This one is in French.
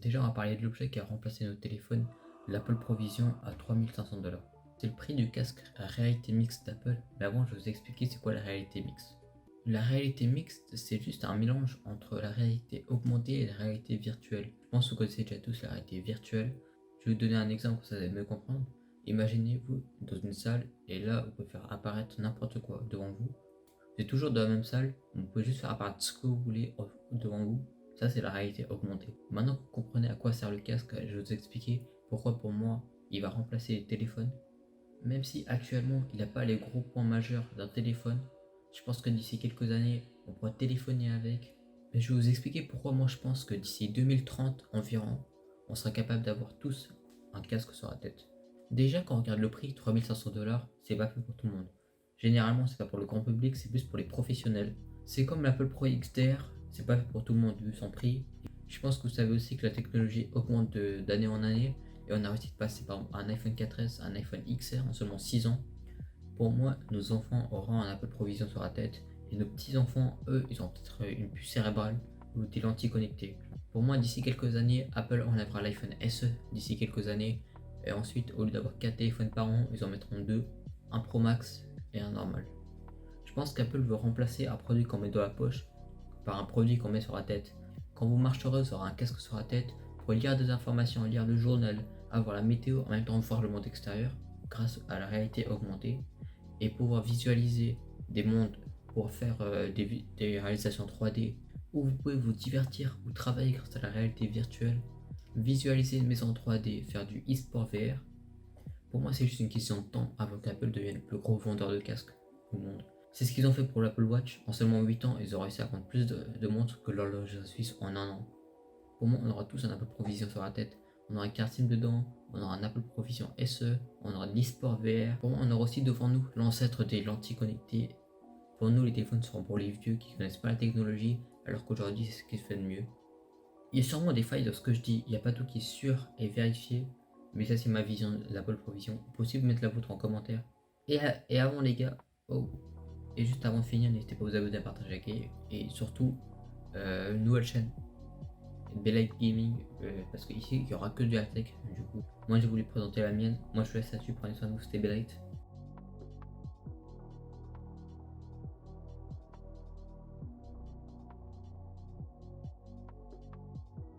Déjà, on va parler de l'objet qui a remplacé notre téléphone, l'Apple Provision à 3 500 $. C'est le prix du casque à réalité mixte d'Apple, mais avant, je vais vous expliquer c'est quoi la réalité mixte. La réalité mixte, c'est juste un mélange entre la réalité augmentée et la réalité virtuelle. Je pense que vous connaissez déjà tous la réalité virtuelle. Je vais vous donner un exemple pour que ça allez mieux comprendre. Imaginez-vous dans une salle, et là, vous pouvez faire apparaître n'importe quoi devant vous. Vous êtes toujours dans la même salle, vous pouvez juste faire apparaître ce que vous voulez devant vous. Ça, c'est la réalité augmentée. Maintenant que vous comprenez à quoi sert le casque, je vais vous expliquer pourquoi pour moi, il va remplacer les téléphones. Même si actuellement, il n'a pas les gros points majeurs d'un téléphone, je pense que d'ici quelques années, on pourra téléphoner avec. Mais je vais vous expliquer pourquoi moi je pense que d'ici 2030 environ, on sera capable d'avoir tous un casque sur la tête. Déjà, quand on regarde le prix, 3 500 $, c'est pas fait pour tout le monde. Généralement, c'est pas pour le grand public, c'est plus pour les professionnels. C'est comme l'Apple Pro XDR, c'est pas fait pour tout le monde vu son prix. Je pense que vous savez aussi que la technologie augmente d'année en année et on a réussi de passer par un iPhone 4S à un iPhone XR en seulement 6 ans. Pour moi, nos enfants auront un Apple Provision sur la tête et nos petits-enfants, eux, ils ont peut-être une puce cérébrale ou des lentilles connectées. Pour moi, d'ici quelques années, Apple enlèvera l'iPhone SE d'ici quelques années et ensuite, au lieu d'avoir 4 téléphones par an, ils en mettront 2, un Pro Max et un normal. Je pense qu'Apple veut remplacer un produit qu'on met dans la poche par un produit qu'on met sur la tête. Quand vous marcherez, vous aurez un casque sur la tête pour lire des informations, lire le journal, avoir la météo, en même temps voir le monde extérieur grâce à la réalité augmentée et pouvoir visualiser des mondes pour faire des réalisations 3D où vous pouvez vous divertir ou travailler grâce à la réalité virtuelle, visualiser une maison en 3D, faire du e-sport VR. Pour moi, c'est juste une question de temps avant qu'Apple devienne le plus gros vendeur de casques au monde. C'est ce qu'ils ont fait pour l'Apple Watch. En seulement 8 ans, ils ont réussi à vendre plus de montres que l'horlogerie suisse en un an. Pour moi, on aura tous un Apple Provision sur la tête. On aura un carte SIM dedans, on aura un Apple Provision SE, on aura de l'eSport VR. Pour moi, on aura aussi devant nous l'ancêtre des lentilles connectées. Pour nous, les téléphones seront pour les vieux qui ne connaissent pas la technologie, alors qu'aujourd'hui, c'est ce qui se fait de mieux. Il y a sûrement des failles dans ce que je dis, il n'y a pas tout qui est sûr et vérifié, mais ça, c'est ma vision de l'Apple Provision. Possible de mettre la vôtre en commentaire. Et avant, les gars, oh, et juste avant de finir, n'hésitez pas à vous abonner, à partager, et surtout, une nouvelle chaîne. Belite Gaming, parce qu'ici il n'y aura que du high tech du coup. Moi j'ai voulu présenter la mienne, moi je vous laisse là-dessus, prenez soin de vous, c'était Belite.